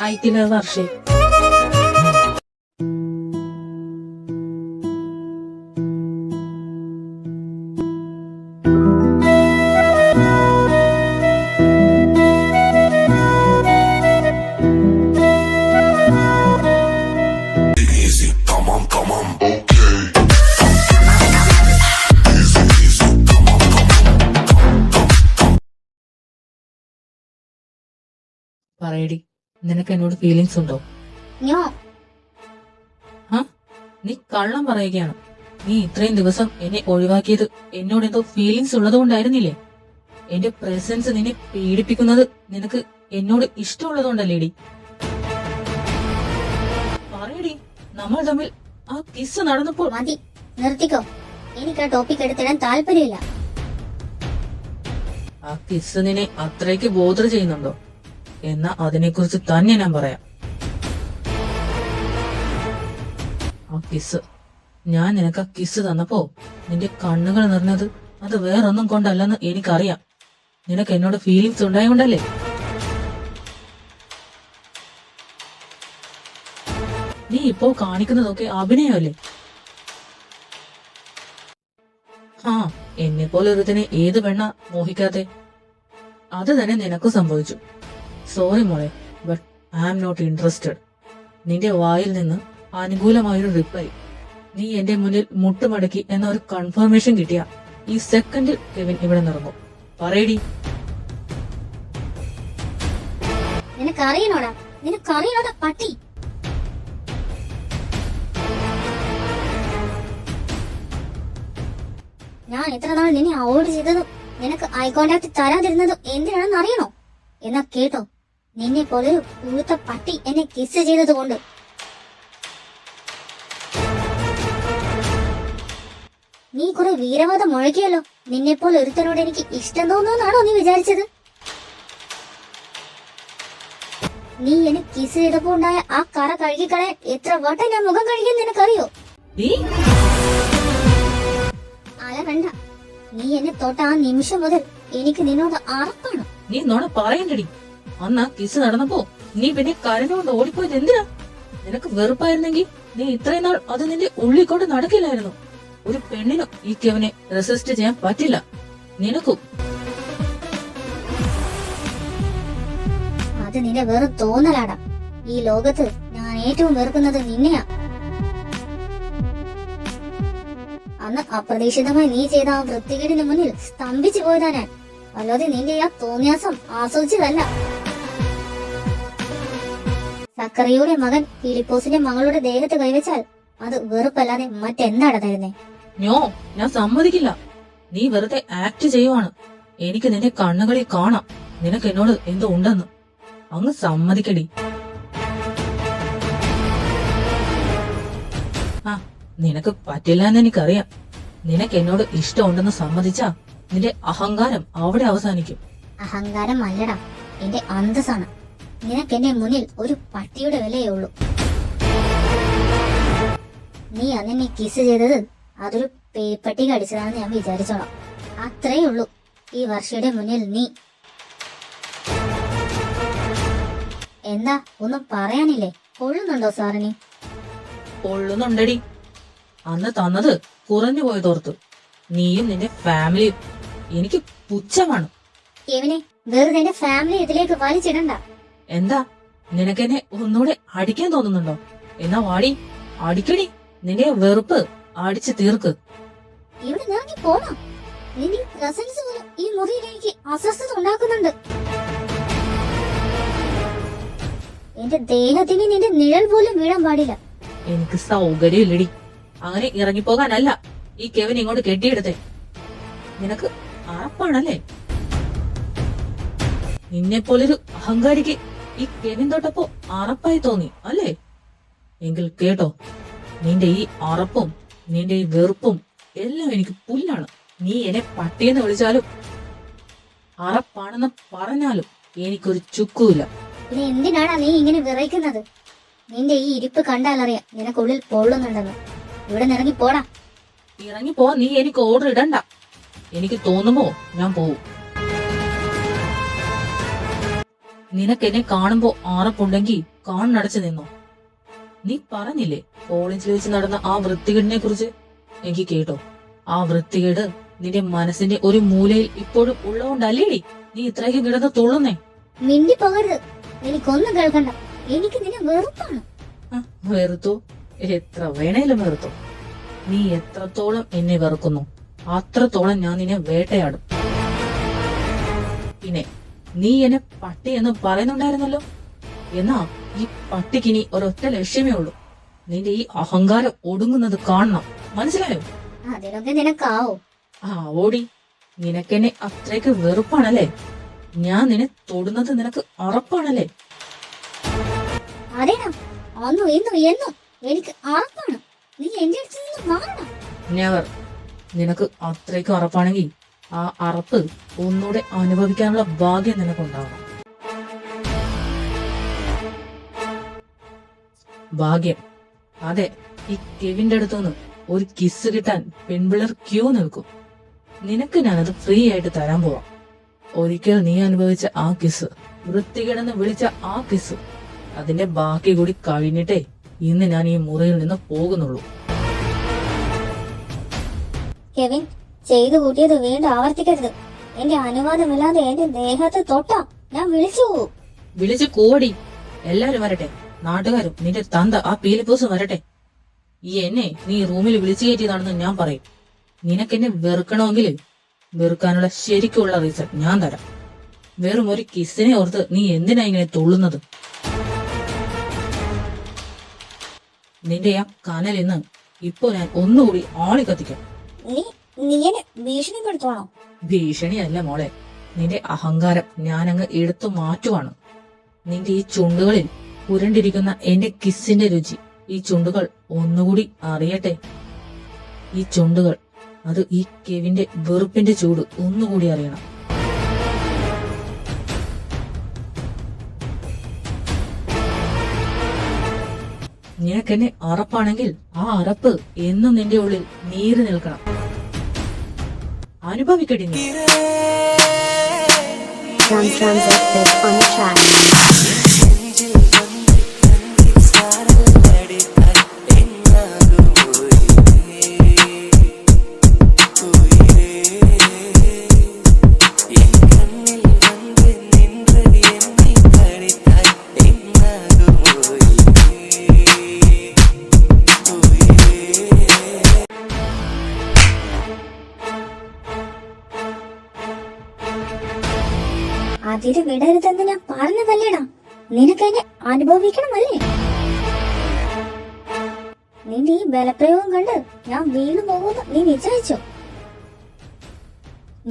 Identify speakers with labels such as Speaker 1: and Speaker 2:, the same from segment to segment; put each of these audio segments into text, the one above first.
Speaker 1: അയക്കില്ല വർഷേ.
Speaker 2: Easy, tamam, okay. Easy, easy, tamam.
Speaker 1: പറയടി, നിനക്ക് എന്നോട് ഫീലിങ്സ് ഉണ്ടോ?
Speaker 3: നോ.
Speaker 1: നീ കള്ളം പറയുകയാണ്. നീ ഇത്രയും ദിവസം എന്നെ ഒഴിവാക്കിയത് എന്നോട് എന്തോ ഫീലിങ്സ് ഉള്ളതുകൊണ്ടായിരുന്നില്ലേ? എന്റെ പ്രസൻസ് നിന്നെ പീഡിപ്പിക്കുന്നത് നിനക്ക് എന്നോട് ഇഷ്ടമുള്ളതുകൊണ്ടല്ലേടി? പറയടി, നമ്മൾ തമ്മിൽ ആ കിസ് നടന്നപ്പോൾ
Speaker 3: മതി, നിർത്തിക്കോ. എനിക്ക് ആ ടോപ്പിക് എടുത്തിടാൻ താല്പര്യമില്ല.
Speaker 1: ആ കിസ് നിന്നെ അത്രയ്ക്ക് ബോധർ ചെയ്യുന്നുണ്ടോ? എന്നാ അതിനെക്കുറിച്ച് തന്നെ ഞാൻ പറയാം. ആ കിസ്, ഞാൻ നിനക്ക് ആ കിസ് തന്നപ്പോ നിന്റെ കണ്ണുകൾ നിറഞ്ഞത് അത് വേറൊന്നും കൊണ്ടല്ലെന്ന് എനിക്കറിയാം. നിനക്ക് എന്നോട് ഫീലിങ്സ് ഉണ്ടായോണ്ടല്ലേ? നീ ഇപ്പോ കാണിക്കുന്നതൊക്കെ അഭിനയമല്ലേ? എന്നെ പോലെ ഒരുത്തിനെ ഏത് പെണ്ണ മോഹിക്കാതെ? അത് തന്നെ നിനക്ക് സംഭവിച്ചു. സോറി മോളെ, but I am not interested. നിന്റെ വായിൽ നിന്ന് അനുകൂലമായൊരു റിപ്ലൈ, നീ എന്റെ മുന്നിൽ മുട്ടുമടക്കി എന്ന ഒരു കൺഫർമേഷൻ കിട്ടിയ ഈ സെക്കൻഡിൽ കെവിൻ ഇവിടെ നിറങ്ങും. പറയടി.
Speaker 3: നിനക്കറിയണോടാ പട്ടി. ഞാൻ എത്ര നാൾ നിന്നെ അവോയ്ഡ് ചെയ്തതും നിനക്ക് ഐ കോണ്ടാക്ട് തരാതിരുന്നതും എന്തിനാണെന്ന് അറിയണോ? എന്നാ കേട്ടോ, നിന്നെ പോലൊരു പുഴുത്ത പട്ടി എന്നെ കിസ് ചെയ്തത് കൊണ്ട്. നീ കുറെ വീരവാദം മുഴക്കിയല്ലോ. നിന്നെ പോലെ ഒരുത്തനോട് എനിക്ക് ഇഷ്ടം തോന്നുന്നാണോ നീ വിചാരിച്ചത്? നീ എന്നെ കിസ് ചെയ്തപ്പോ ഉണ്ടായ ആ കറ കഴുകിക്കളയാൻ എത്ര വട്ടം ഞാൻ മുഖം കഴുകിയെന്ന് നിനക്കറിയോ? അലകണ്ട, നീ എന്നെ തൊട്ട ആ നിമിഷം മുതൽ എനിക്ക് നിന്നോട് അറപ്പാണ്.
Speaker 1: നീ നോണ പറയണ്ടടി. അന്ന് ആ കിസ് നടന്നപ്പോ നീ പിന്നെ കരഞ്ഞുകൊണ്ട് ഓടിപ്പോയത് എന്തിനാ? നിനക്ക് വെറുപ്പായിരുന്നെങ്കിൽ നീ ഇത്രയും നാൾ അത് നിന്റെ ഉള്ളിൽ കൊണ്ട് നടക്കില്ലായിരുന്നു. ഒരു പെണ്ണിനും ഈ കെവിനെ റെസിസ്റ്റ് ചെയ്യാൻ പറ്റില്ല. നിനക്കും.
Speaker 3: അത് നിന്റെ വെറും തോന്നലാടാ. ഈ ലോകത്ത് ഞാൻ ഏറ്റവും വെറുക്കുന്നത് നിന്നെയാ. അന്ന് അപ്രതീക്ഷിതമായി നീ ചെയ്ത ആ വൃത്തികേടിന് മുന്നിൽ സ്തംഭിച്ചു പോയതാ ഞാൻ. അല്ലാതെ നിന്റെ ആ തോന്നിയാസം ആസ്വദിച്ചതല്ല. സക്കറിയുടെ മകൻ ഫിലിപ്പോസിന്റെ മകളുടെ ദേഹത്ത് കൈവച്ചാൽ അത് വെറുപ്പല്ലാതെ മറ്റെന്താടാ തരുന്നേ?
Speaker 1: ഞാൻ സമ്മതിക്കില്ല. നീ വെറുതെ ആക്ട് ചെയ്യുവാണ്. എനിക്ക് നിന്റെ കണ്ണുകളിൽ കാണാം നിനക്ക് എന്നോട് എന്തോ ഉണ്ടെന്ന്. അങ്ങ് സമ്മതിക്കടി. നിനക്ക് പറ്റില്ല എന്ന് എനിക്കറിയാം. നിനക്ക് എന്നോട് ഇഷ്ടമുണ്ടെന്ന് സമ്മതിച്ചാ നിന്റെ അഹങ്കാരം അവിടെ അവസാനിക്കും.
Speaker 3: അഹങ്കാരം അല്ലടാ, എന്റെ അന്തസ്സാണ്. നിനക്ക് എന്റെ മുന്നിൽ ഒരു പട്ടിയുടെ വിലയേ ഉള്ളൂ. നീ അന്നെന്നെ കിസ് ചെയ്തത് അതൊരു പേപ്പട്ടി കടിച്ചതാണെന്ന് ഞാൻ വിചാരിച്ചോളാം. അത്രേ ഉള്ളൂ. ഈ വർഷയുടെ മുന്നിൽ നീ എന്താ ഒന്നും പറയാനില്ലേ? കൊള്ളുന്നുണ്ടോ സാറിന്?
Speaker 1: കൊള്ളുന്നുണ്ടടി. അന്ന് തന്നത് കുറഞ്ഞു പോയതോർത്തു. നീയും നിന്റെ ഫാമിലിയും എനിക്ക് പുച്ഛമാണ്.
Speaker 3: കെവിനെ, വെറുതെ എന്റെ ഫാമിലി ഇതിലേക്ക് വലിച്ചിടണ്ട.
Speaker 1: എന്താ, നിനക്കെന്നെ ഒന്നുകൂടെ അടിക്കാൻ തോന്നുന്നുണ്ടോ? എന്നാ വാടി, അടിക്കടി. നിന്റെ വെറുപ്പ് അടിച്ചു തീർക്ക്.
Speaker 3: ഇവിടെ ഇറങ്ങി പോണോ? നിന്റെ പ്രസൻസ് പോലും ഈ മുറിയിലേക്ക് അസ്വസ്ഥത ഉണ്ടാക്കുന്നുണ്ട്. എന്റെ ദേഹത്തിന് നിന്റെ നിഴൽ പോലും വീഴാൻ പാടില്ല.
Speaker 1: എനിക്ക് സൗകര്യമില്ലടി. അങ്ങനെ ഇറങ്ങിപ്പോകാനല്ല ഈ കെവിൻ ഇങ്ങോട്ട് കെട്ടിയെടുത്തേ. നിനക്ക് അറപ്പാണല്ലേ? നിന്നെ പോലൊരു അഹങ്കാരിക്ക് ഈ കെവിൻ തൊട്ടപ്പോ അറപ്പായി തോന്നി അല്ലേ? എങ്കിൽ കേട്ടോ, നിന്റെ ഈ അറപ്പും നിന്റെ ഈ വെറുപ്പും എല്ലാം എനിക്ക് പുല്ലാണ്. നീ എന്നെ പട്ടിയെന്ന് വിളിച്ചാലും അറപ്പാണെന്ന് പറഞ്ഞാലും എനിക്കൊരു ചുക്കുമില്ല.
Speaker 3: പിന്നെ എന്തിനാണ് നീ ഇങ്ങനെ വിറയ്ക്കുന്നത്? നിന്റെ ഈ ഇരിപ്പ് കണ്ടാലറിയാം നിനക്കുള്ളിൽ പൊള്ളുന്നുണ്ടെന്ന്. ഇവിടെ ഇറങ്ങി പോടാ.
Speaker 1: ഇറങ്ങിപ്പോ. നീ എനിക്ക് ഓർഡർ ഇടണ്ട. എനിക്ക് തോന്നുമ്പോ ഞാൻ പോവും. നിനക്ക് എന്നെ കാണുമ്പോ ആറപ്പുണ്ടെങ്കി കണ്ണടച്ചു നിന്നോ? നീ പറഞ്ഞില്ലേ കോളേജിൽ വെച്ച് നടന്ന ആ വൃത്തികേടിനെ കുറിച്ച്? എനിക്ക് കേട്ടോ, ആ വൃത്തികേട് നിന്റെ മനസ്സിന്റെ ഒരു മൂലയിൽ ഇപ്പോഴും ഉള്ളതുകൊണ്ടല്ലേടി നീ ഇത്രയ്ക്ക് കിടന്ന് തുള്ളുന്നേ?
Speaker 3: മിണ്ടി പോകരുത്. എനിക്കൊന്നും കേൾക്കണ്ട. എനിക്ക് നിന്നെ വെറുപ്പാണ്.
Speaker 1: വെറുത്തോ? എത്ര വേണേലും വെറുത്തോ. നീ എത്രത്തോളം എന്നെ വെറുക്കുന്നു അത്രത്തോളം ഞാൻ നിന്നെ വേട്ടയാടും. പിന്നെ നീ എന്നെ പട്ടി എന്ന് പറയുന്നുണ്ടായിരുന്നല്ലോ. എന്നാ ഈ പട്ടിക്കിനി ഒരൊറ്റ ലക്ഷ്യമേ ഉള്ളൂ, നിന്റെ ഈ അഹങ്കാരം ഒടുങ്ങുന്നത് കാണണം. മനസ്സിലായോ?
Speaker 3: അതിനൊക്കെ നിനക്കാവോ?
Speaker 1: ഓടി, നിനക്കെന്നെ അത്രയ്ക്ക് വെറുപ്പാണല്ലേ? ഞാൻ നിന്നെ തൊടുന്നത് നിനക്ക് ഉറപ്പാണല്ലേ?
Speaker 3: അതേടാ, അന്നും ഇന്നും എന്നും എനിക്ക് അറപ്പാണ്. നീ എന്റെ അടുത്ത് നിന്ന് മാറണം.
Speaker 1: നെവർ. നിനക്ക് അത്രയ്ക്ക് ഉറപ്പാണെങ്കിൽ ആ അറപ്പ് ഒന്നുകൂടെ അനുഭവിക്കാനുള്ള ഭാഗ്യം നിനക്കുണ്ടാവണം. ഭാഗ്യം? അതെ, ഈ കെവിന്റെ അടുത്തുനിന്ന് ഒരു കിസ് കിട്ടാൻ പെൺപിള്ളർ ക്യൂ നിൽക്കും. നിനക്ക് ഞാനത് ഫ്രീ ആയിട്ട് തരാൻ പോവാം. ഒരിക്കൽ നീ അനുഭവിച്ച ആ കിസ്, വൃത്തികേടെന്ന് വിളിച്ച ആ കിസ്, അതിന്റെ ബാക്കി കൂടി കഴിഞ്ഞിട്ടേ ഇന്ന് ഞാൻ ഈ മുറിയിൽ നിന്ന് പോകുന്നുള്ളൂ.
Speaker 3: കെവിൻ, ചെയ്തു കൂട്ടിയത് വീണ്ടും ആവർത്തിക്കരുത്. എന്റെ അനുവാദമില്ലാതെ എന്റെ ദേഹത്ത് തൊട്ടാ ഞാൻ വിളിച്ചു പോവും.
Speaker 1: വിളിച്ച് കൂടി എല്ലാരും വരട്ടെ, നാട്ടുകാരും നിന്റെ തന്ത ആ പീലിപ്പൂസും വരട്ടെ. ഈ എന്നെ നീ റൂമിൽ വിളിച്ചു കയറ്റിയതാണെന്ന് ഞാൻ പറയും. നിനക്കെന്നെ വെറുക്കണമെങ്കിൽ വെറുക്കാനുള്ള ശരിക്കുള്ള റീസൺ ഞാൻ തരാം. വെറും ഒരു കിസ്സിനെ ഓർത്ത് നീ എന്തിനാ ഇങ്ങനെ തുള്ളുന്നത്? നിന്റെ ആ കനലിന്ന് ഇപ്പൊ ഞാൻ ഒന്നുകൂടി ആളി കത്തിക്കാം.
Speaker 3: നീ എന്നെ ഭീഷണിപ്പെടുത്തുവാണോ?
Speaker 1: ഭീഷണിയല്ല മോളെ, നിന്റെ അഹങ്കാരം ഞാനങ്ങ് എടുത്തു മാറ്റുവാണ്. നിന്റെ ഈ ചുണ്ടുകളിൽ പുരണ്ടിരിക്കുന്ന എന്റെ കിസ്സിന്റെ രുചി ഈ ചുണ്ടുകൾ ഒന്നുകൂടി അറിയട്ടെ. ഈ ചുണ്ടുകൾ, അത് ഈ കെവിന്റെ വെറുപ്പിന്റെ ചൂട് ഒന്നുകൂടി അറിയണം. നിനക്കെന്നെ അറപ്പാണെങ്കിൽ ആ അറപ്പ് എന്നും നിന്റെ ഉള്ളിൽ നീറി നിൽക്കണം. അനുഭവിക്കട്ടെ നീ.
Speaker 3: അതിര് വിടരുതെന്ന് ഞാൻ പറഞ്ഞതല്ലേടാ. നിനക്കെന്നെ അനുഭവിക്കണമല്ലേ? നിന്റെ ഈ ബലപ്രയോഗം കണ്ട് ഞാൻ വീണു പോകുമെന്ന് നീ വിചാരിച്ചോ?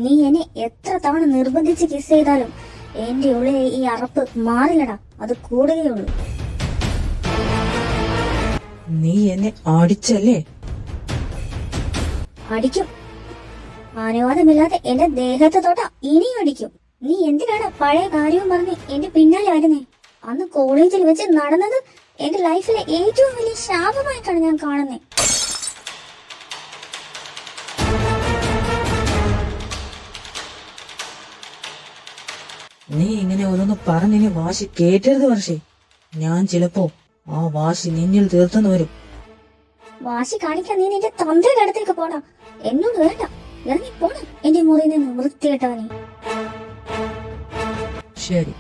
Speaker 3: നീ എന്നെ എത്ര തവണ നിർബന്ധിച്ച് കിസ് ചെയ്താലും എന്റെ ഉള്ളിലെ ഈ അറപ്പ് മാറില്ലടാ, അത് കൂടുകയുള്ളൂ.
Speaker 1: നീ എന്നെ അടിച്ചല്ലേ?
Speaker 3: അടിക്കും. അനുവാദമില്ലാതെ എന്റെ ദേഹത്ത് തൊട്ട ഇനിയും അടിക്കും. നീ എന്തിനാണ് പഴയ കാര്യവും പറഞ്ഞ് എന്റെ പിന്നാലെ വരുന്നേ? അന്ന് കോളേജിൽ വെച്ച് നടന്നത് എന്റെ ലൈഫിലെ ഏറ്റവും വലിയ ശാപമായിട്ടാണ് ഞാൻ കാണുന്നത്.
Speaker 1: നീ ഇങ്ങനെ ഓരോന്ന് പറഞ്ഞിനി വാശി കേറ്റരുത് വർഷേ. ഞാൻ ചിലപ്പോ ആ വാശി നിന്നിൽ തീർത്തെന്ന് വരും.
Speaker 3: വാശി കാണിക്കാൻ നീ നിന്റെ തന്ത്രയുടെ അടുത്തേക്ക് പോടാ. എന്നോട് വേണ്ട, ഇറങ്ങി പോണ എന്റെ മുറിയിൽ നിന്ന് വൃത്തികെട്ടവനെ.
Speaker 1: ശരി,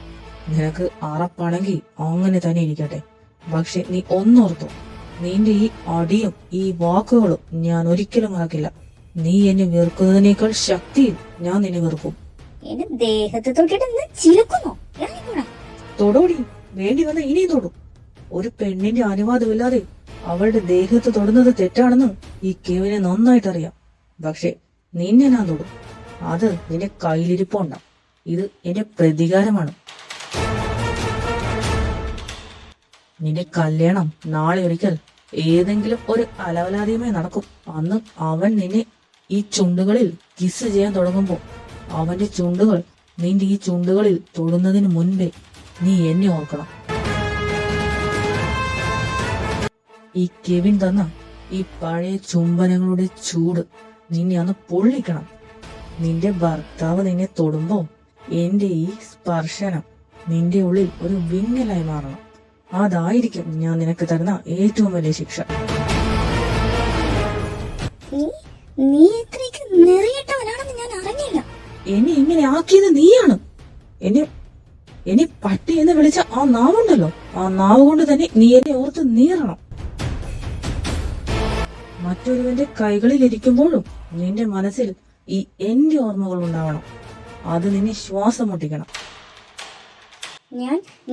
Speaker 1: നിനക്ക് അറപ്പാണെങ്കിൽ അങ്ങനെ തന്നെ ഇരിക്കട്ടെ. പക്ഷെ നീ ഒന്നോർത്തു, നിന്റെ ഈ അടിയും ഈ വാക്കുകളും ഞാൻ ഒരിക്കലും മറക്കില്ല. നീ എന്നെ വെറുക്കുന്നതിനേക്കാൾ ശക്തിയിൽ ഞാൻ നിന്നെ വെറുക്കും.
Speaker 3: എന്റെ ദേഹത്ത് തൊട്ടിട്ട് നീ ചിലക്കുന്നോ? ഇറങ്ങിപ്പോടാ.
Speaker 1: തൊടോടി, വേണ്ടി വന്ന ഇനിയും തൊടും. ഒരു പെണ്ണിന്റെ അനുവാദമില്ലാതെ അവളുടെ ദേഹത്ത് തൊടുന്നത് തെറ്റാണെന്ന് ഈ കെവിനെ നന്നായിട്ടറിയാം. പക്ഷെ നിന്നെ ഞാൻ തൊടും. അത് നിന്റെ കയ്യിലിരിപ്പുണ്ട. ഇത് എന്റെ പ്രതികാരമാണ്. നിന്റെ കല്യാണം നാളെ ഒരിക്കൽ ഏതെങ്കിലും ഒരു അലവലാതിയുമായി നടക്കും. അന്ന് അവൻ നിന്നെ ഈ ചുണ്ടുകളിൽ കിസ് ചെയ്യാൻ തുടങ്ങുമ്പോ അവന്റെ ചുണ്ടുകൾ നിന്റെ ഈ ചുണ്ടുകളിൽ തൊടുന്നതിന് മുൻപേ നീ എന്നെ ഓർക്കണം. ഈ കെവിൻ തന്ന ഈ പഴയ ചുംബനങ്ങളുടെ ചൂട് നിന്നെ അന്ന് പൊള്ളിക്കണം. നിന്റെ ഭർത്താവ് നിന്നെ തൊടുമ്പോ എന്റെ ഈ സ്പർശനം നിന്റെ ഉള്ളിൽ ഒരു വിങ്ങലായി മാറണം. അതായിരിക്കും ഞാൻ നിനക്ക് തരുന്ന ഏറ്റവും വലിയ ശിക്ഷ.
Speaker 3: നീ ഇത്രയ്ക്ക് നെറിയിട്ടവനാണെന്ന് ഞാൻ അറിഞ്ഞില്ല.
Speaker 1: എന്നെ ഇങ്ങനെ ആക്കിയത് നീയാണ്. എന്നെ പട്ടി എന്ന് വിളിച്ച ആ നാവുണ്ടല്ലോ, ആ നാവ് കൊണ്ട് തന്നെ നീ എന്നെ ഓർത്ത് നീറണം. മറ്റൊരുവന്റെ കൈകളിൽ ഇരിക്കുമ്പോഴും നിന്റെ മനസ്സിൽ ഈ എന്റെ ഓർമ്മകൾ ഉണ്ടാവണം. അത് നിന്നെ ശ്വാസം മുട്ടിക്കണം.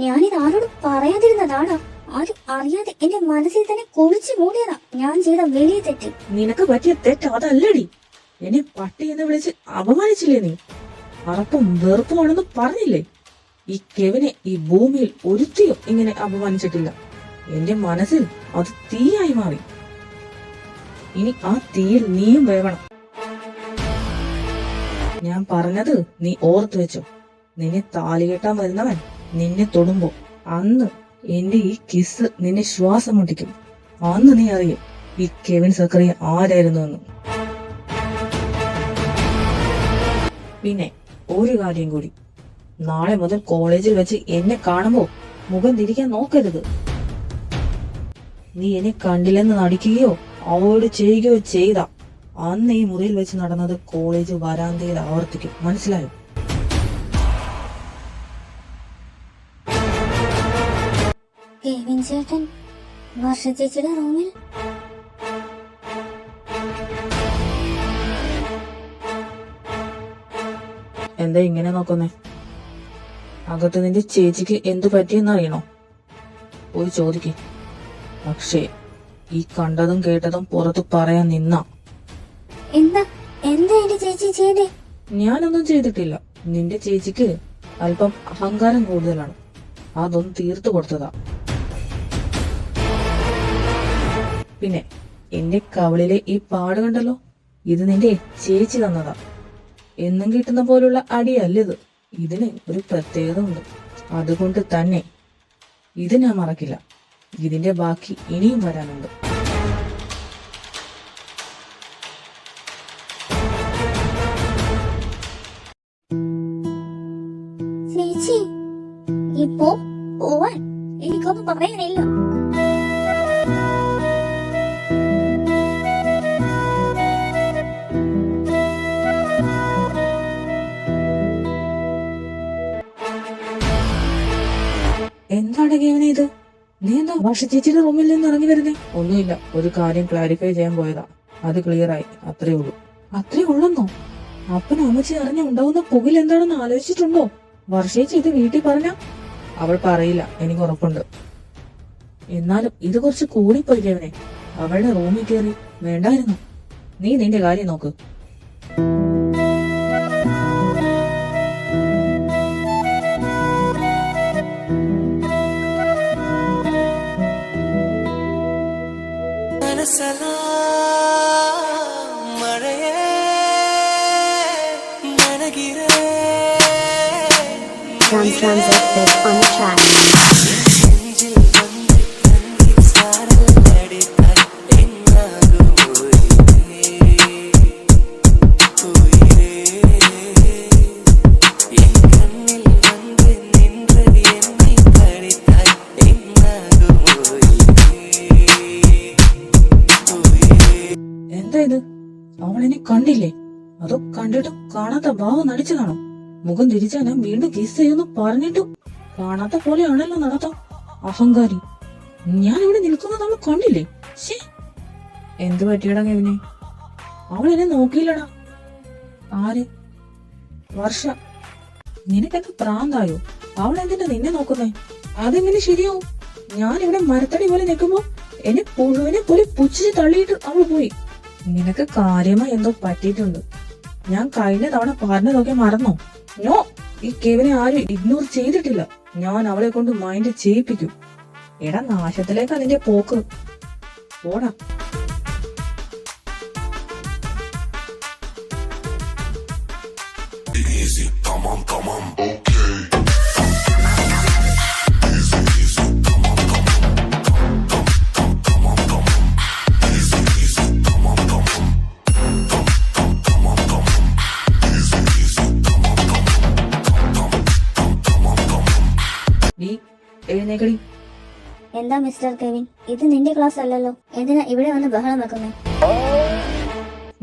Speaker 3: ഞാനിത് ആരോടും പറയാതിരുന്നതാണ്. ആരും അറിയാതെ എന്റെ മനസ്സിൽ തന്നെ കുളിച്ചു മൂടിയതാ ഞാൻ ചെയ്ത വലിയ തെറ്റ്.
Speaker 1: നിനക്ക് പറ്റിയ തെറ്റ് അതല്ലടി. എന്നെ പട്ടി എന്ന് വിളിച്ച് അപമാനിച്ചില്ലേ നീ? അറപ്പും വെറുപ്പുമാണെന്ന് പറഞ്ഞില്ലേ? ഈ കെവിനെ ഈ ഭൂമിയിൽ ഒരുത്തിയും ഇങ്ങനെ അപമാനിച്ചിട്ടില്ല. എന്റെ മനസ്സിൽ അത് തീയായി മാറി. ഇനി ആ തീയിൽ നീയും വേവണം. ഞാൻ പറഞ്ഞത് നീ ഓർത്തു വെച്ചോ. നിന്നെ താലികെട്ടാൻ വരുന്നവൻ നിന്നെ തൊടുമ്പോ അന്ന് എന്റെ ഈ കിസ് നിന്നെ ശ്വാസം മുട്ടിക്കും. അന്ന് നീ അറിയും ഈ കെവിൻ സക്കറിയ ആരായിരുന്നു എന്ന്. പിന്നെ ഒരു കാര്യം കൂടി, നാളെ മുതൽ കോളേജിൽ വെച്ച് എന്നെ കാണുമ്പോ മുഖം തിരിക്കാൻ നോക്കരുത്. നീ എന്നെ കണ്ടില്ലെന്ന് നടിക്കുകയോ അവോയ്ഡ് ചെയ്യുകയോ ചെയ്ത അന്ന് ഈ മുറിയിൽ വെച്ച് നടന്നത് കോളേജ് വരാന്തയിൽ ആവർത്തിക്കും. മനസ്സിലായോ?
Speaker 3: കെവിൻ ചേട്ടൻ വർഷ ചേച്ചിയുടെ റൂമിൽ
Speaker 1: എന്താ ഇങ്ങനെ നോക്കുന്നേ? അകത്ത് നിന്റെ ചേച്ചിക്ക് എന്തു പറ്റിയെന്നറിയണോ? പോയി ചോദിക്കേ. പക്ഷേ ഈ കണ്ടതും കേട്ടതും പുറത്ത് പറയാൻ നിന്ന
Speaker 3: എന്താ എന്റെ ചേച്ചി ചെയ്തേ?
Speaker 1: ഞാനൊന്നും ചെയ്തിട്ടില്ല. നിന്റെ ചേച്ചിക്ക് അല്പം അഹങ്കാരം കൂടുതലാണ്. അതൊന്നും തീർത്തു കൊടുത്തതാ. പിന്നെ എന്റെ കവളിലെ ഈ പാട് കണ്ടല്ലോ, ഇത് നിന്റെ ചേച്ചി തന്നതാ. എന്നും കിട്ടുന്ന പോലുള്ള അടിയല്ലിത്. ഇതിന് ഒരു പ്രത്യേകത ഉണ്ട്. അതുകൊണ്ട് തന്നെ ഇത് ഞാൻ മറക്കില്ല. ഇതിന്റെ ബാക്കി ഇനിയും വരാനുണ്ട്.
Speaker 3: ചേച്ചി ഇപ്പോ പോവാൻ എനിക്കൊന്നും പറയാനില്ല.
Speaker 1: എന്താണ് കേവന ഇത്? നീ എന്താ വർഷ ചേച്ചിയുടെ റൂമിൽ നിന്ന് ഇറങ്ങി വരുന്നേ? ഒന്നുമില്ല, ഒരു കാര്യം ക്ലാരിഫൈ ചെയ്യാൻ പോയതാ. അത് ക്ലിയർ ആയി, അത്രേ ഉള്ളൂ. അത്രേ ഉള്ളെന്നോ? അപ്പനും അമ്മച്ചി അറിഞ്ഞ ഉണ്ടാവുന്ന പുകിൽ എന്താണെന്ന് ആലോചിച്ചിട്ടുണ്ടോ? വർഷേച്ചി ഇത് വീട്ടിൽ പറഞ്ഞ അവൾ പറയില്ല, എനിക്ക് ഉറപ്പുണ്ട്. എന്നാലും ഇത് കുറച്ച് കൂടിപ്പോയി കേവനെ. അവളുടെ റൂമിൽ കയറി വേണ്ടായിരുന്നു. നീ നിന്റെ കാര്യം നോക്ക്.
Speaker 4: Transit on the track.
Speaker 1: എന്താ ഇത്? അവളെന്നെ കണ്ടില്ലേ? അതോ കണ്ടിട്ടും കാണാത്ത ഭാവം നടിച്ചതാണോ? മുഖം തിരിച്ചാൽ ഞാൻ വീണ്ടും കിസ് ചെയ്യുന്നു പറഞ്ഞിട്ടും കാണാത്ത പോലെയാണല്ലോ നടത്തം. അഹങ്കാരി. ഞാൻ ഇവിടെ നിൽക്കുന്നത് അവൾ കണ്ടില്ലേ? ശേ, എന്ത് പറ്റിയടാ കെവിനെ? അവൾ എന്നെ നോക്കിയില്ലടാ. ആര്? വർഷ. നിനക്കെന്ത് പ്രാന്തായോ? അവൾ എന്തിനാ നിന്നെ നോക്കുന്നേ? അതെങ്ങനെ ശരിയാവും? ഞാനിവിടെ മരത്തടി പോലെ നിൽക്കുമ്പോ എന്നെ പുഴുവിനെ പോലെ പുച്ഛിച്ച് തള്ളിയിട്ട് അവൾ പോയി. നിനക്ക് കാര്യമായി എന്തോ പറ്റിയിട്ടുണ്ട്. ഞാൻ കഴിഞ്ഞ തവണ പറഞ്ഞതൊക്കെ മറന്നോ? നോ, ഈ കെവിനെ ആരും ഇഗ്നോർ ചെയ്തിട്ടില്ല. ഞാൻ അവളെ കൊണ്ട് മൈൻഡ് ചെയ്യിപ്പിക്കും. എടാ, നാശത്തിലേക്ക് അതിന്റെ പോക്ക്. ഓടാ.
Speaker 2: Easy, come on, okay. Easy, easy, come on, come on, come on. Easy, easy, come on, come on. Come on, come on. Easy, easy, come on, come on. Come on, come on.
Speaker 1: എഴുന്നേക്കടി.
Speaker 3: എന്താ mister Kevin, ഇത് നിന്റെ class അല്ലല്ലോ, എന്തിനാ ഇവിടെ വന്ന് ബഹളം വെക്കുന്നേ?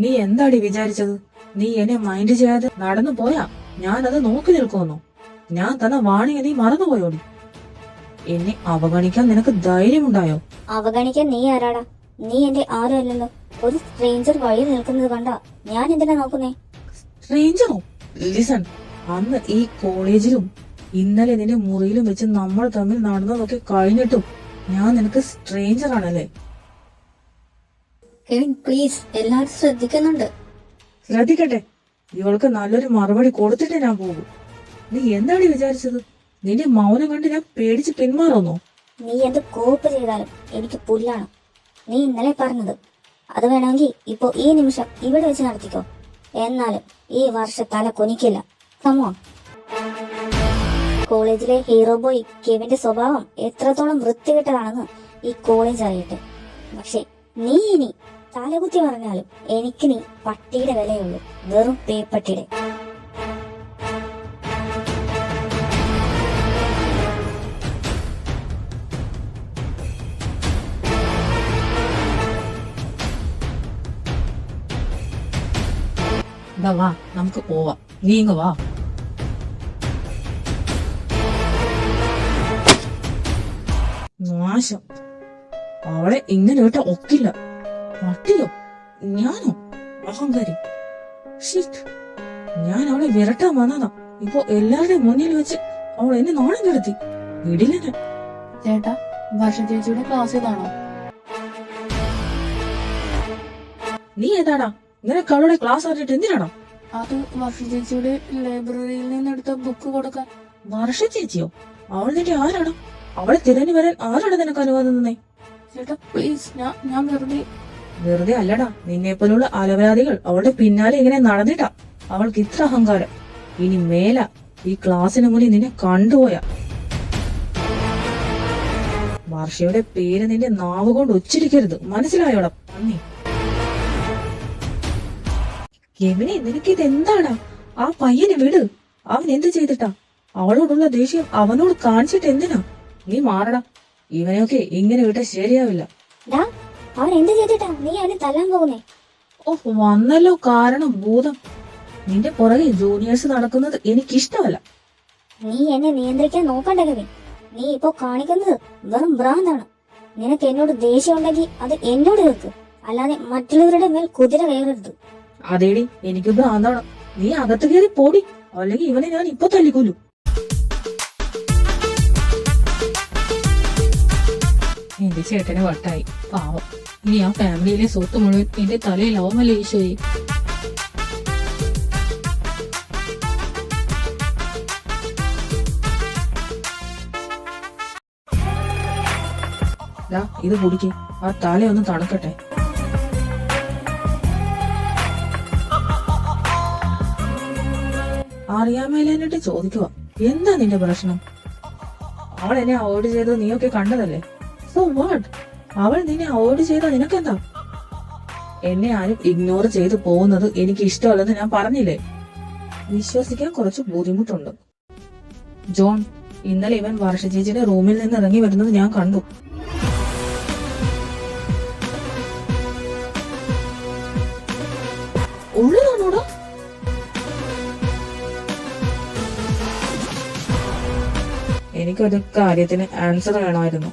Speaker 1: നീ എന്താടി വിചാരിച്ചത്? നീ എന്നെ മൈൻഡ് ചെയ്യാതെ നടന്നു പോയാ ഞാനത് നോക്കി നിൽക്കുമെന്നോ? ഞാൻ തന്ന വാണിയെ നീ മറന്നുപോയോടി? എന്നെ അവഗണിക്കാൻ നിനക്ക് ധൈര്യമുണ്ടായോ?
Speaker 3: അവഗണിക്കാൻ നീ ആരാടാ? നീ എന്റെ ആരും അല്ലല്ലോ. ഒരു സ്ട്രേഞ്ചർ വഴിയിൽ നിൽക്കുന്നത് കണ്ടാ ഞാൻ എന്തിനാ നോക്കുന്നേ?
Speaker 1: സ്ട്രേഞ്ചറോ? ലിസൺ, അന്ന് ഈ കോളേജിലും ഇന്നലെ നിന്റെ മുറിയിലും വെച്ച് നമ്മൾ തമ്മിൽ നടന്നതൊക്കെ കഴിഞ്ഞിട്ടും ഞാൻ നിനക്ക് സ്ട്രേഞ്ചർ ആണല്ലേ?
Speaker 3: കെവിൻ പ്ലീസ്, എല്ലാവരും ശ്രദ്ധിക്കുന്നുണ്ട്.
Speaker 1: ശ്രദ്ധിക്കട്ടെ, ഇവൾക്ക് നല്ലൊരു മറുപടി കൊടുത്തിട്ടേ ഞാൻ പോകും. നീ എന്താണ് വിചാരിച്ചത്? നിന്റെ മൗനം കണ്ട് ഞാൻ പേടിച്ച് പിന്മാറുന്നോ?
Speaker 3: നീ എന്ത് കോപ്പ് ചെയ്താലും എനിക്ക് പുല്ലാണ്. നീ ഇന്നലെ പറഞ്ഞത് അത് വേണമെങ്കിൽ ഇപ്പോ ഈ നിമിഷം ഇവിടെ വെച്ച് നടത്തിക്കോ. എന്നാലും ഈ വർഷം തല കുനിക്കില്ല. കമോൺ. കോളേജിലെ ഹീറോ ബോയ് കെവിന്റെ സ്വഭാവം എത്രത്തോളം വൃത്തികെട്ടതാണെന്ന് ഈ കോളേജ് അറിയട്ടെ. പക്ഷെ നീ ഇനി തലകുത്തി പറഞ്ഞാലും എനിക്ക് നീ പട്ടിയുടെ വിലയുള്ളൂ, വെറും പേപ്പട്ടിയുടെ.
Speaker 1: ദാ വാ, നമുക്ക് പോവാം. നീ ഇങ്ങ് വാ. നാശം, അവളെ ഇങ്ങനെ വിട്ട ഒക്കില്ല. പട്ടിയോ? ഞാനോ? അഹങ്കാരി. ഷിറ്റ്, ഞാൻ അവളെ വിരട്ടാൻ വന്നതാ. ഇപ്പൊ എല്ലാവരുടെയും മുന്നിൽ വെച്ച് അവൾ എന്നെ നാണം കെടുത്തി. വിടില്ല ഞാൻ.
Speaker 5: ചേട്ടാ, വർഷ ചേച്ചിയുടെ ക്ലാസ് ഇതാണോ?
Speaker 1: നീ ഏതാടാ? നിനക്ക് അവളുടെ ക്ലാസ് അറിഞ്ഞിട്ട് എന്തിനാണോ?
Speaker 5: അത് വർഷ ചേച്ചിയുടെ ലൈബ്രറിയിൽ നിന്നെടുത്ത ബുക്ക് കൊടുക്കാൻ.
Speaker 1: വർഷ ചേച്ചിയോ? അവൾ നിന്റെ ആരാണ്? അവളെ തിരഞ്ഞു വരാൻ ആരാണ് നിനക്ക് അനുവാദം തന്നേ?
Speaker 5: ചേട്ടാ പ്ലീസ്, ഞാൻ
Speaker 1: വെറുതെ അല്ലടാ, നിന്നെ പോലുള്ള അലവരാതികൾ അവളുടെ പിന്നാലെ ഇങ്ങനെ നടന്നിട്ടാ അവൾക്ക് ഇത്ര അഹങ്കാരം. ഇനി മേല ഈ ക്ലാസ്സിന് മുന്നിൽ നിന്നെ കണ്ടുപോയാ വർഷയുടെ പേര് നിന്റെ നാവ് കൊണ്ട് ഉച്ചരിക്കരുത്, മനസ്സിലായോടാ പന്നി? എവിടെ നിനക്കിത് എന്താടാ? ആ പയ്യനെ വിട്. അവൻ എന്ത് ചെയ്തിട്ടാ? അവളോടുള്ള ദേഷ്യം അവനോട് കാണിച്ചിട്ട് എന്തിനാ? നീ മാറടാ, ഇവനെയൊക്കെ ഇങ്ങനെ വിട്ടാ ശരിയാവില്ല.
Speaker 3: ഡാ, അവൻ എന്ത് ചെയ്തിട്ടാ നീ അവനെ തല്ലാൻ പോകുന്നേ?
Speaker 1: ഓ വന്നല്ലോ കാരണം ഭൂതം. നിന്റെ പുറകെ ജൂനിയേഴ്സ് നടക്കുന്നത് എനിക്കിഷ്ടമല്ല.
Speaker 3: നീ എന്നെ നിയന്ത്രിക്കാൻ നോക്കണ്ട കെവിൻ. നീ ഇപ്പോ കാണിക്കുന്നത് വെറും ഭ്രാന്താണ്. നിനക്ക് എന്നോട് ദേഷ്യം ഉണ്ടെങ്കിൽ അത് എന്നോട് വെക്ക്, അല്ലാതെ മറ്റുള്ളവരുടെ മേൽ കുതിര കയറരുത്.
Speaker 1: അതേടി, എനിക്ക് ഭ്രാന്താണ്. നീ അകത്ത് കയറി പോടി, അല്ലെങ്കിൽ ഇവനെ ഞാൻ ഇപ്പൊ തല്ലിക്കൊല്ലു. എന്റെ ചേട്ടനെ വട്ടായി, പാവം. ഇനി ആ ഫാമിലിയിലെ സ്വത്ത് മുഴുവൻ എന്റെ തലയിലാവുമല്ലോ ഈശോയെ. ഇത് കുടിക്ക്, ആ തലയൊന്ന് തണുക്കട്ടെ. അറിയാമേലായിട്ട് ചോദിക്കുക, എന്താ നിന്റെ പ്രശ്നം? അവൾ എന്നെ അവോയ്ഡ് ചെയ്തത് നീയൊക്കെ കണ്ടതല്ലേ? So what? അവൾ നിന്നെ അവോയ്ഡ് ചെയ്താ നിനക്കെന്താ? എന്നെ ആരും ഇഗ്നോർ ചെയ്ത് പോകുന്നത് എനിക്ക് ഇഷ്ടമല്ലെന്ന് ഞാൻ പറഞ്ഞില്ലേ? വിശ്വസിക്കാൻ കുറച്ച് ബുദ്ധിമുട്ടുണ്ട്. ജോൺ, ഇന്നലെ ഇവൻ വർഷ ചേച്ചിയുടെ റൂമിൽ നിന്ന് ഇറങ്ങി വരുന്നത് ഞാൻ കണ്ടു. ഉള്ളിലാണോടാ? എനിക്കൊരു കാര്യത്തിന് ആൻസർ വേണമായിരുന്നു.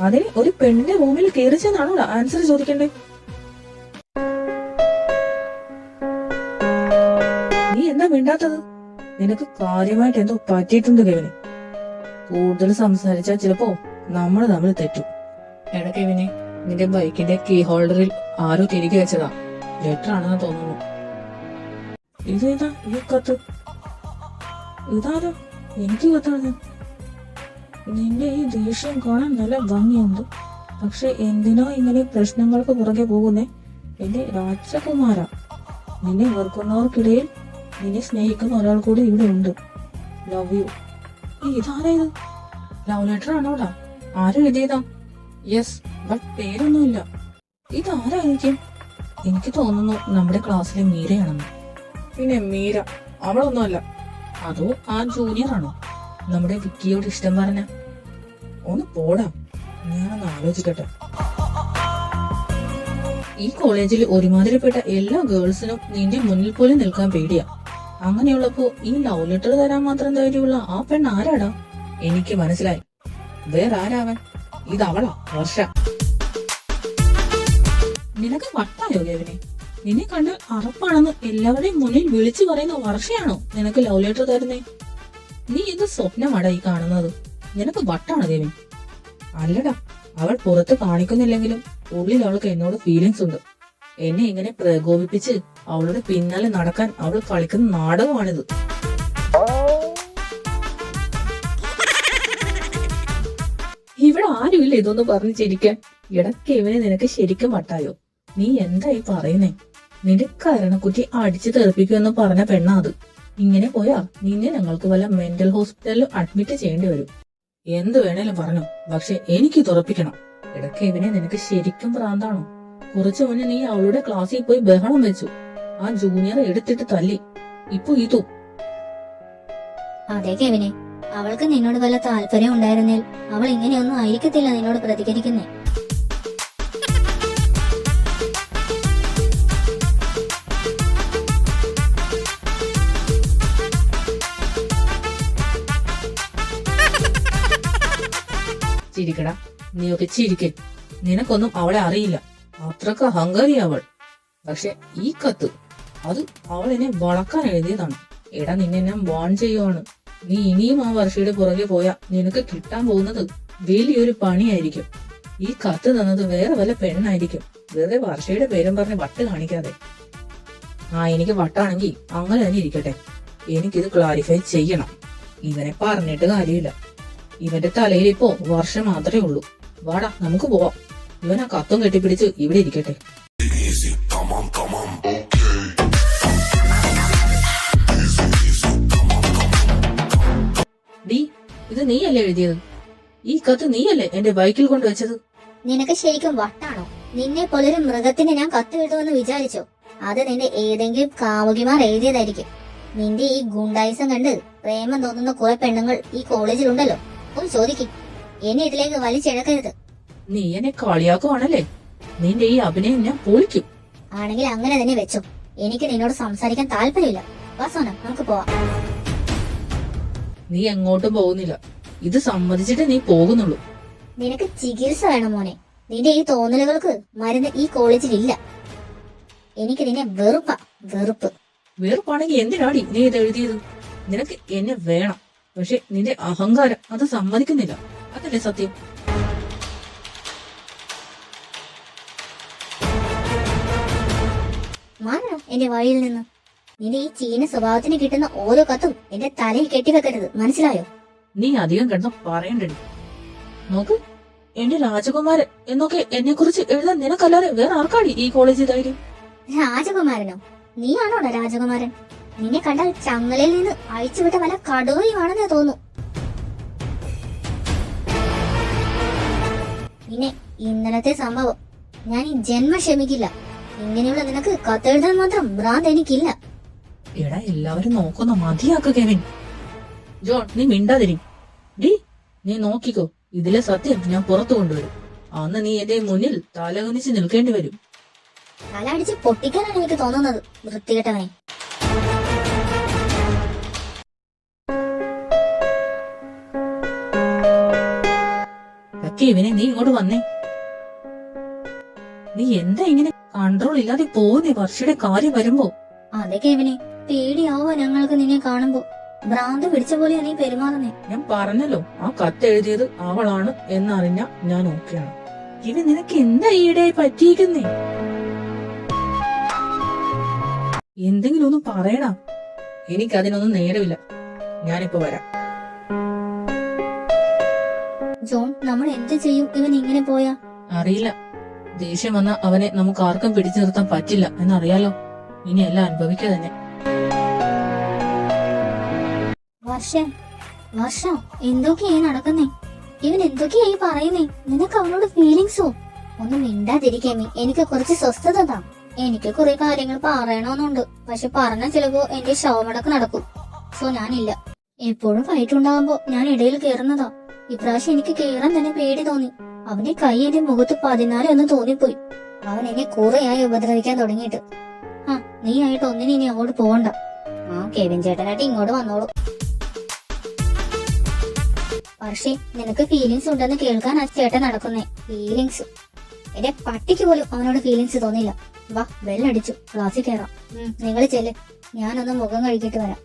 Speaker 1: അതിന് ഒരു പെണ്ണിന്റെ റൂമിൽ കയറി ചെന്നാണോടാ ആൻസർ ചോദിക്കണ്ടേ? നീ എന്താ മിണ്ടാത്തത്? നിനക്ക് കാര്യമായിട്ട് എന്തോ പറ്റിയിട്ടുണ്ട് കെവിനെ. കൂടുതൽ സംസാരിച്ചാൽ ചിലപ്പോ നമ്മൾ തമ്മിൽ തെറ്റും. എടാ കെവിനെ, നിന്റെ ബൈക്കിന്റെ കീ ഹോൾഡറിൽ ആരോ തിരികെ വെച്ചതാ. ലെറ്റർ ആണെന്ന് തോന്നുന്നു. ഇതേതാ ഈ കത്ത്? ഇതാരോ എനിക്ക് കത്താണ്. നിന്റെ ഈ ദേഷ്യം കാണാൻ നല്ല ഭംഗിയുണ്ട്. പക്ഷെ എന്തിനോ ഇങ്ങനെ പ്രശ്നങ്ങൾക്ക് പുറകെ പോകുന്നേ എന്റെ രാജകുമാര. നിന്നെ വെറുക്കുന്നവർക്കിടയിൽ നിന്നെ സ്നേഹിക്കുന്ന ഒരാൾ കൂടി ഇവിടെ ഉണ്ട്. Love you. ഇതാരാ ഇത്? ലവ് ലെറ്റർ ആണോടാ? ആരും എഴുതിയതാ? Yes, but പേരൊന്നുമില്ല. ഇതാരായിരിക്കും? എനിക്ക് തോന്നുന്നു നമ്മുടെ ക്ലാസ്സിലെ മീരയാണെന്ന്. പിന്നെ മീര അവളൊന്നുമല്ല. അതോ ആ ജൂനിയർ ആണോ നമ്മുടെ വിക്കിയോട് ഇഷ്ടം പറഞ്ഞ? ഒന്ന് പോടാ, ഞാനൊന്ന് ആലോചിക്കട്ടെ. ഈ കോളേജിൽ ഒരുമാതിരിപ്പെട്ട എല്ലാ ഗേൾസിനും നിന്റെ മുന്നിൽ പോലും നിൽക്കാൻ പേടിയാ. അങ്ങനെയുള്ളപ്പോ ഈ ലവ് ലെറ്റർ തരാൻ മാത്രം ധൈര്യമുള്ള ആ പെണ്ണ് ആരാടാ? എനിക്ക് മനസ്സിലായി, വേറെ ആരാവൻ? ഇതവളാ, വർഷ. നിനക്ക് വട്ടായോ ഗേവിനെ? നിന്നെ കണ്ടാൽ അറപ്പാണെന്ന് എല്ലാവരുടെയും മുന്നിൽ വിളിച്ചു പറയുന്ന വർഷയാണോ നിനക്ക് ലവ് ലെറ്റർ തരുന്നേ? നീ എന്ത് സ്വപ്നമാടാ ഈ കാണുന്നത്? നിനക്ക് വട്ടാണ് ഗേവിൻ. അല്ലടാ, അവൾ പുറത്ത് കാണിക്കുന്നില്ലെങ്കിലും ഉള്ളിൽ അവൾക്ക് എന്നോട് ഫീലിങ്സ് ഉണ്ട്. എന്നെ ഇങ്ങനെ പ്രകോപിപ്പിച്ച് അവളുടെ പിന്നാലെ നടക്കാൻ അവൾ കളിക്കുന്ന നാടകമാണിത്. ഇവിടെ ആരുമില്ല ഇതൊന്ന് പറഞ്ഞു ചിരിക്കാൻ. ഇടയ്ക്ക് ഇവനെ നിനക്ക് ശരിക്കും വട്ടായോ? നീ എന്താ ഈ പറയുന്നേ? നിന്റെ കരണക്കുറ്റി അടിച്ചു തെറിപ്പിക്കുമെന്ന് പറഞ്ഞ പെണ്ണാ അത്. ഇങ്ങനെ പോയാ നിന്നെ ഞങ്ങൾക്ക് വല്ല മെന്റൽ ഹോസ്പിറ്റലിലും അഡ്മിറ്റ് ചെയ്യേണ്ടി വരും. എന്ത് വേണേലും പറഞ്ഞു, പക്ഷെ എനിക്ക് തുറപ്പിക്കണം. ഇടയ്ക്ക് ഇവനെ നിനക്ക് ശരിക്കും ഭ്രാന്താണോ? കുറച്ചു മുന്നേ നീ അവളുടെ ക്ലാസ്സിൽ പോയി ബഹളം വെച്ചു. ആ ജൂനിയറെ എടുത്തിട്ട് തല്ലി. ഇപ്പൊ ഇതും.
Speaker 3: അതെ കെവിനെ, അവൾക്ക് നിന്നോട് വല്ല താല്പര്യം ഉണ്ടായിരുന്നേൽ അവൾ ഇങ്ങനെയൊന്നും ആയിരിക്കത്തില്ല നിന്നോട് പ്രതികരിക്കുന്നേ.
Speaker 1: ചിരിക്കടാ, നീയൊക്കെ ചിരിക്കേ. നിനക്കൊന്നും അവളെ അറിയില്ല, അത്രക്ക് അഹങ്കാരി അവൾ. പക്ഷെ ഈ കത്ത് അത് അവൾ എന്നെ വളക്കാൻ എഴുതിയതാണ്. എടാ, നിന്നെ ഞാൻ വാൺ ചെയ്യുവാണ്. നീ ഇനിയും ആ വർഷയുടെ പുറകെ പോയാ നിനക്ക് കിട്ടാൻ പോകുന്നത് വലിയൊരു പണിയായിരിക്കും. ഈ കത്ത് തന്നത് വേറെ വല്ല പെണ്ണായിരിക്കും. വെറുതെ വർഷയുടെ പേരും പറഞ്ഞ് വട്ട് കാണിക്കാതെ. എനിക്ക് വട്ടാണെങ്കിൽ അങ്ങനെ തന്നെ ഇരിക്കട്ടെ. എനിക്കിത് ക്ലാരിഫൈ ചെയ്യണം. ഇവനെ പറഞ്ഞിട്ട് കാര്യമില്ല. ഇവന്റെ തലയിൽ ഇപ്പോ വർഷം മാത്രമേ ഉള്ളൂ. വാടാ, നമുക്ക് പോവാം. ഇവൻ ആ കത്തും കെട്ടിപ്പിടിച്ച് ഇവിടെ ഇരിക്കട്ടെ.
Speaker 2: Easy, come on, okay.
Speaker 1: D, ഇത് നീയല്ലേ എഴുതിയത്? ഈ കത്ത് നീയല്ലേ എന്റെ ബൈക്കിൽ കൊണ്ടുവച്ചത്?
Speaker 3: നിനക്ക് ശരിക്കും വട്ടാണോ? നിന്നെ പോലൊരു മൃഗത്തിന് ഞാൻ കത്ത് എഴുതുമെന്ന് വിചാരിച്ചോ? അത് നിന്റെ ഏതെങ്കിലും കാമുകിമാർ എഴുതിയതായിരിക്കും. നിന്റെ ഈ ഗുണ്ടായിസം കണ്ട് പ്രേമം തോന്നുന്ന കുറെ പെണ്ണുങ്ങൾ ഈ കോളേജിലുണ്ടല്ലോ. ഒന്ന് ചോദിക്കും. എന്നെ ഇതിലേക്ക് വലിച്ചിഴക്കരുത്.
Speaker 1: നീ എന്നെ കളിയാക്കുവാണല്ലേ? നിന്റെ ഈ അഭിനയം ഞാൻ പൊളിക്കും.
Speaker 3: ആണെങ്കിൽ അങ്ങനെ തന്നെ വെച്ചോ. എനിക്ക് നിന്നോട് സംസാരിക്കാൻ താല്പര്യമില്ല. വാസോന, നമുക്ക് പോവാം.
Speaker 1: നീ എങ്ങോട്ടും പോകുന്നില്ല. ഇത് സമ്മതിച്ചിട്ട് നീ പോകുന്നുള്ളൂ.
Speaker 3: നിനക്ക് ചികിത്സ വേണം മോനെ. നിന്റെ ഈ തോന്നലുകൾക്ക് മരുന്ന് ഈ കോളേജിലില്ല. എനിക്ക് നിന്നെ വെറുപ്പ്.
Speaker 1: വേർപ്പാണെങ്കിൽ എന്തിനാടി നീ ഇത് എഴുതിയത്? നിനക്ക് എന്നെ വേണം, പക്ഷെ നിന്റെ അഹങ്കാരം അത് സമ്മതിക്കുന്നില്ല. അതല്ലേ സത്യം?
Speaker 3: മാറണം എന്റെ വഴിയിൽ നിന്ന്. നിന്റെ ഈ ചീന സ്വഭാവത്തിന് കിട്ടുന്ന ഓരോ കത്തും എന്റെ തലയിൽ കെട്ടിവെക്കരുത്, മനസ്സിലായോ?
Speaker 1: നീ അധികം കിടന്ന് പറയണ്ടടി. നോക്ക്, എന്റെ രാജകുമാരൻ എന്നൊക്കെ എന്നെ കുറിച്ച് എഴുതാൻ നിനക്കല്ലാതെ വേറെ ആർക്കാടി ഈ കോളേജിൽ ധൈര്യം?
Speaker 3: രാജകുമാരനോ? നീയാണോടാ രാജകുമാരൻ? നിന്നെ കണ്ടാൽ ചങ്ങലയിൽ നിന്ന് അഴിച്ചുവിട്ട വല്ല കടുവയുമാണെന്നേ തോന്നു. പിന്നെ ഇന്നലത്തെ സംഭവം ഞാൻ ഈ ജന്മം ക്ഷമിക്കില്ല. ഇങ്ങനെയുള്ള നിനക്ക് കത്തെഴുതാൻ മാത്രം ഭ്രാന്ത് എനിക്കില്ല.
Speaker 1: എടാ, എല്ലാവരും നോക്കുന്ന മതിയാക്കുക കെവിൻ. ജോൺ, നീ മിണ്ടാതിരി. ഡി, നീ നോക്കിക്കോ. ഇതിലെ സത്യം ഞാൻ പുറത്തു കൊണ്ടുവരും. അന്ന് നീ എന്റെ മുന്നിൽ തലകുനിച്ച് നിൽക്കേണ്ടി വരും.
Speaker 3: തല അടിച്ച് പൊട്ടിക്കാനാണ് എനിക്ക് തോന്നുന്നത്, വൃത്തികെട്ടവനെ.
Speaker 1: ഇവനെ നീ ഇങ്ങോട്ട് വന്നേ. നീ എന്താ ഇങ്ങനെ കൺട്രോൾ ഇല്ലാതെ പോകുന്നേ വർഷയുടെ കാര്യം വരുമ്പോ?
Speaker 3: അതെ കേവിനെ, പേടിയാവോ ഞങ്ങൾക്ക് നിന്നെ കാണുമ്പോ? ഭ്രാന്ത് പിടിച്ച പോലെയാ നീ പെരുമാറുന്നേ.
Speaker 1: ഞാൻ പറഞ്ഞല്ലോ, ആ കത്ത് എഴുതിയത് അവളാണ് എന്നറിഞ്ഞ ഞാൻ ഓക്കെയാണ്. ഇവ നിനക്ക് എന്താ ഈയിടെ പറ്റിയിരിക്കുന്നേ? എന്തെങ്കിലും ഒന്ന് പറയടാ. എനിക്കതിനൊന്നും നേരമില്ല. ഞാനിപ്പോ വരാം.
Speaker 3: ജോൺ, നമ്മൾ എന്ത് ചെയ്യും ഇവൻ ഇങ്ങനെ പോയാ?
Speaker 1: അറിയില്ല. ദേഷ്യം വന്ന അവനെ നമുക്ക് ആർക്കും പിടിച്ചു നിർത്താൻ പറ്റില്ല എന്നറിയാലോ. ഇനി എല്ലാം അനുഭവിക്കുക തന്നെ.
Speaker 3: വർഷ എന്തൊക്കെയായി നടക്കുന്നേ? ഇവൻ എന്തൊക്കെയായി പറയുന്നേ? നിനക്ക് അവനോട് ഫീലിങ്സോ? ഒന്നും മിണ്ടാതിരിക്കാമേ, എനിക്ക് കുറച്ച് സ്വസ്ഥത താ. എനിക്ക് കുറെ കാര്യങ്ങൾ പറയണമെന്നുണ്ട്, പക്ഷെ പറഞ്ഞാൽ ചിലപ്പോ എന്റെ ശവമടക്ക് നടക്കും. സോ ഞാനില്ല. എപ്പോഴും ഫൈറ്റ് ഉണ്ടാകുമ്പോ ഞാൻ ഇടയിൽ കയറുന്നതാ. ഇപ്രാവശ്യം എനിക്ക് കേറാൻ തന്നെ പേടി തോന്നി. അവന്റെ കൈ എന്റെ മുഖത്ത് 14 എന്ന് തോന്നിപ്പോയി. അവൻ എന്നെ കുറെയായി ഉപദ്രവിക്കാൻ തുടങ്ങിയിട്ട്. ആ നീ ആയിട്ട് ഒന്നിനും ഇനി അങ്ങോട്ട് പോകണ്ട. ആ കെവിൻ ചേട്ടനായിട്ട് ഇങ്ങോട്ട് വന്നോളൂ. പക്ഷേ നിനക്ക് ഫീലിങ്സ് ഉണ്ടെന്ന് കേൾക്കാൻ ആ ചേട്ടൻ നടക്കുന്നേ. ഫീലിങ്സ്? എന്റെ പട്ടിക്ക് പോലും അവനോട് ഫീലിങ്സ് തോന്നില്ല. വാ ബെല്ലടിച്ചു, ക്ലാസ്സിൽ കയറാം. നിങ്ങൾ ചെല്ല്, ഞാനൊന്ന് മുഖം കഴുകിയിട്ട് വരാം.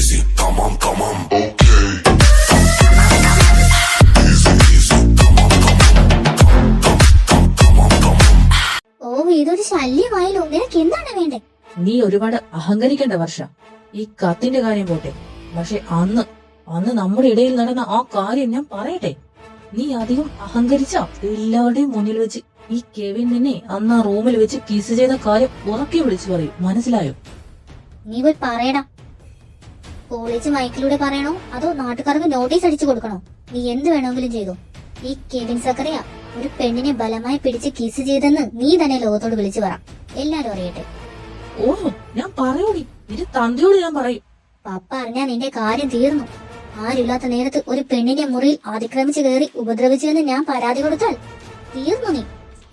Speaker 2: Easy, tamam, tamam, okay. Easy, easy, tamam, tamam.
Speaker 3: ഓ ഇതൊരു ശല്യമായല്ലോ. നിനക്ക് എന്താണ് വേണ്ടേ?
Speaker 1: നീ ഒരുപാട് അഹങ്കരിക്കേണ്ട വർഷ. ഈ കത്തിന്റെ കാര്യം പോട്ടെ, പക്ഷെ അന്ന് നമ്മുടെ ഇടയിൽ നടന്ന ആ കാര്യം ഞാൻ പറയട്ടെ. നീ അധികം അഹങ്കരിച്ച എല്ലാവരുടെയും മുന്നിൽ വെച്ച് ഈ കെവിൻ നിന്നെ അന്ന് ആ റൂമിൽ വെച്ച് കിസ് ചെയ്ത കാര്യം ഉറക്കെ വിളിച്ചു പറയും, മനസ്സിലായോ?
Speaker 3: നീ പോയി പറയടാ. കോളേജ് മൈക്കിലൂടെ പറയണോ അതോ നാട്ടുകാർക്ക് നോട്ടീസ് അടിച്ചു കൊടുക്കണോ? നീ എന്ത് വേണമെങ്കിലും ചെയ്തോ. ഈ കെവിൻ സക്കറിയ ഒരു പെണ്ണിനെ ബലമായി പിടിച്ച് കിസ് ചെയ്തെന്ന് നീ തന്നെ ലോകത്തോട് വിളിച്ചു പറ. എല്ലാരും അറിയട്ടെ.
Speaker 1: ഓ ഞാൻ പറയൂടി, നിന്റെ തന്തയോട് ഞാൻ പറയും.
Speaker 3: പപ്പ അറിഞ്ഞാ നിന്റെ കാര്യം തീർന്നു. ആരില്ലാത്ത നേരത്ത് ഒരു പെണ്ണിന്റെ മുറിയിൽ അതിക്രമിച്ച് കയറി ഉപദ്രവിച്ചുവെന്ന് ഞാൻ പരാതി കൊടുത്താൽ തീർന്നു നീ.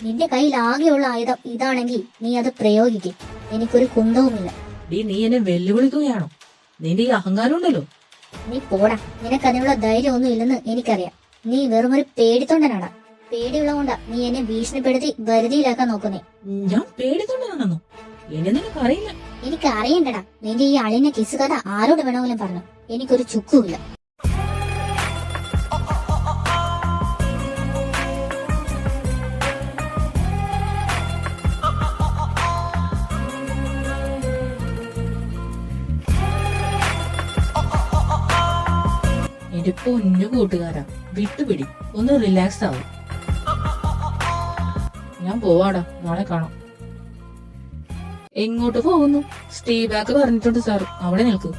Speaker 3: നിന്റെ കയ്യിൽ ആകെയുള്ള ആയുധം ഇതാണെങ്കിൽ നീ അത് പ്രയോഗിക്കും. എനിക്കൊരു കുന്തവുമില്ല.
Speaker 1: നീ എന്നെ വെല്ലുവിളിക്കുകയാണോ? നിന്റെ ഈ അഹങ്കാരം ഉണ്ടല്ലോ.
Speaker 3: നീ പോടാ. നിനക്ക് അതിനുള്ള ധൈര്യം ഒന്നും ഇല്ലെന്ന് എനിക്കറിയാം. നീ വെറുമൊരു പേടിത്തൊണ്ടനാടാ. പേടിയുള്ളതുകൊണ്ടാ നീ എന്നെ ഭീഷണിപ്പെടുത്തി വരുതിയിലാക്കാൻ നോക്കുന്നേ.
Speaker 1: ഞാൻ പേടിത്തൊണ്ടനാണെന്നോ? എന്നെ നിനക്ക് അറിയില്ല.
Speaker 3: എനിക്ക് അറിയണ്ടടാ. നിന്റെ ഈ അളിഞ്ഞ കിസ് കഥ ആരോട് വേണമെങ്കിലും പറഞ്ഞു. എനിക്കൊരു ചുക്കുമില്ല.
Speaker 1: എന്റെ പൊന്നു കൂട്ടുകാരാ, വിട്ടുപിടി, ഒന്ന് റിലാക്സ് ആവും. ഞാൻ പോവാടാ, നാളെ കാണാം. എങ്ങോട്ട് പോകുന്നു? സ്റ്റേ ബാക്ക് പറഞ്ഞിട്ടുണ്ട് സാർ, അവിടെ നിൽക്കൂ.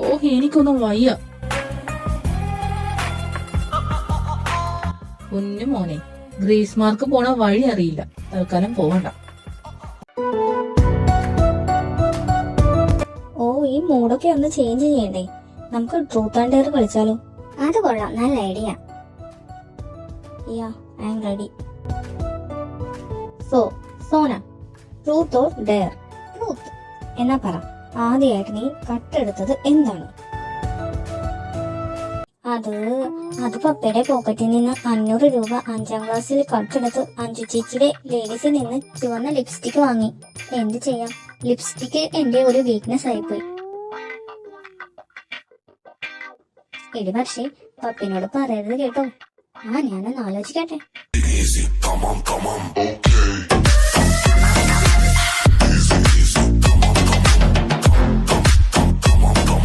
Speaker 1: ഓ എനിക്കൊന്നും വയ്യ. പൊന്നു മോനെ, ഗ്രേസ് മാർക്ക് പോണ വഴി അറിയില്ല. തൽക്കാലം പോവണ്ട.
Speaker 3: ഓ ഈ മൂഡൊക്കെ ഒന്ന് ചേഞ്ച് ചെയ്യണ്ടേ? നമുക്ക് ട്രൂത്ത് ആൻഡ് ഡെയർ കളിച്ചാലോ? അത് കൊള്ളാം, നല്ല idea. Yeah I am ready. Sona, truth or dare? Truth. എന്നാ പറ, ആദ്യമായിട്ട് നീ കട്ടെടുത്തത് എന്താണ്? അത് പപ്പയുടെ പോക്കറ്റിൽ നിന്ന് 500 രൂപ 5ാം ക്ലാസ്സിൽ കട്ടെടുത്ത് അഞ്ചു ചേച്ചിയുടെ ലേഡീസിൽ നിന്ന് ചുവന്ന ലിപ്സ്റ്റിക് വാങ്ങി. എന്ത് ചെയ്യാം, ലിപ്സ്റ്റിക് എന്റെ ഒരു വീക്ക്നെസ് ആയിപ്പോയി. എടി പക്ഷേ പപ്പിനോട് പറയരുത് കേട്ടോ. ഞാനൊന്ന് ആലോചിക്കട്ടെ.
Speaker 2: Easy, tamam, tamam, okay. Easy, easy, tamam, tamam.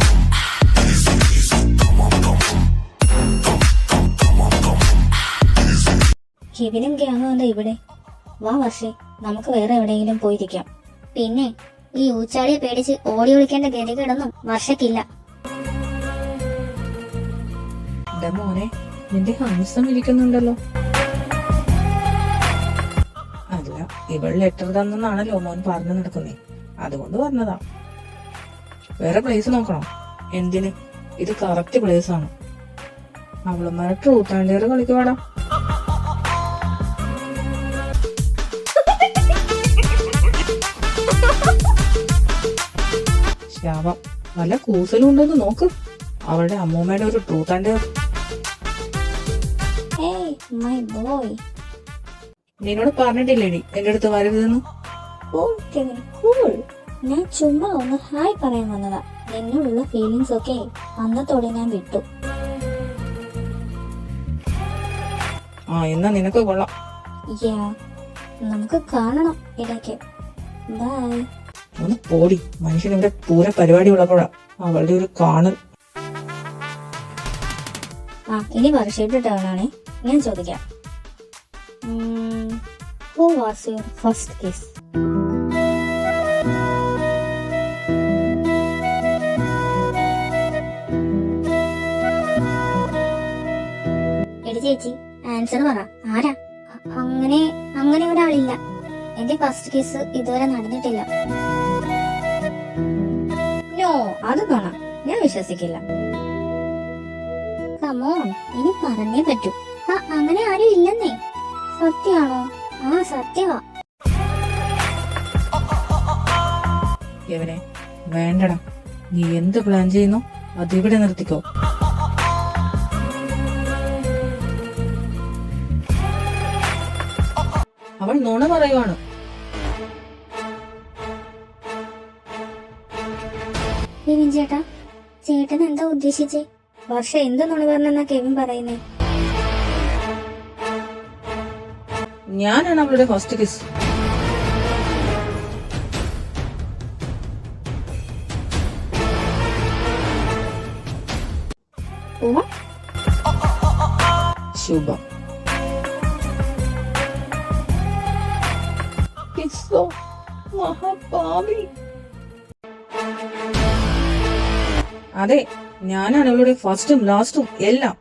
Speaker 2: Easy, easy, tamam, tamam. Easy.
Speaker 3: കെവിനും ഗ്യാങ്ങും എന്താ ഇവിടെ? വാ വർഷേ, നമുക്ക് വേറെ എവിടെയെങ്കിലും പോയിരിക്കാം. പിന്നെ ഈ ഊച്ചാളിയെ പേടിച്ച് ഓടി ഒളിക്കേണ്ട ഗതികേടൊന്നും വർഷക്കില്ല.
Speaker 1: എന്റെ മോനെ, നിന്റെ ഹംസം ഇരിക്കുന്നുണ്ടല്ലോ. അല്ല, ഇവൾ ലെറ്റർ തന്നെന്നാണല്ലോ മോൻ പറഞ്ഞു നടക്കുന്നേ, അതുകൊണ്ട് പറഞ്ഞതാ. വേറെ പ്ലേസ് നോക്കണം. എന്തിന്? ഇത് കറക്റ്റ് പ്ലേസ് ആണ്. അവളുമാരെ ട്രൂത്ത് ആൻഡ് ഡെയർ കളിക്കുവാടാ. ശാപം, വല്ല കൂസലും ഉണ്ടോന്ന് നോക്ക്. അവളുടെ അമ്മൂമ്മയുടെ ഒരു ട്രൂത്ത് ആൻഡ് ഡെയർ.
Speaker 3: ഏയ് മൈ ബോയ്.
Speaker 1: നിന്നോട് പറഞ്ഞിട്ടില്ലേടി എന്റെ അടുത്ത് വരരുതെന്ന്?
Speaker 3: Cool Kevin, cool. ഞാൻ ചുമ്മാ ഒന്ന് ഹായ് പറയാൻ വന്നതാ. എന്നോടുള്ള ഫീലിങ്സ് ഒക്കെ അന്നത്തോടെ ഞാൻ വിട്ടു.
Speaker 1: എന്നാ നിനക്ക് കൊള്ളാം.
Speaker 3: യാ, നമുക്ക് കാണണം ഇടയ്ക്ക്. ബൈ.
Speaker 1: ഒന്ന് പോടി. മനുഷ്യനിവിടെ പൂര പരിപാടി ഉള്ളപ്പോഴാ അവളുടെ ഒരു കാണൽ.
Speaker 3: ഇനി വർഷയുടെ ടേൺ ആണേ. ഞാൻ ചോദിക്കാം. Who was your first kiss? എടി ചേച്ചി, ആൻസർ പറ. ആരാ? അങ്ങനെ ഒരാളില്ല. എന്റെ ഫസ്റ്റ് കിസ് ഇതുവരെ നടന്നിട്ടില്ല. നോ, അത് കാണാം. ഞാൻ വിശ്വസിക്കില്ല. കമോൺ, ഇനി പറഞ്ഞേ പറ്റൂ. അങ്ങനെ ആരും ഇല്ലെന്നേ. സത്യാണോ? ആ സത്യവാ.
Speaker 1: യവനെ വേണ്ടടാ, നീ എന്ത് പ്ലാൻ ചെയ്യുന്നു അതിവിടെ നിർത്തിക്കോ. അവൾ നുണ പറയുവാണ്.
Speaker 3: കെവിൻ ചേട്ടാ, ചേട്ടൻ എന്താ ഉദ്ദേശിച്ചേ? വർഷ എന്ത് നുണ പറഞ്ഞെന്നാ കെവിൻ പറയുന്നേ?
Speaker 1: ഞാനാണ് അവളുടെ ഫസ്റ്റ് കിസ്. ശുഭ മഹാഭാവി. അതെ, ഞാനാണ് അവളുടെ ഫസ്റ്റും ലാസ്റ്റും എല്ലാം.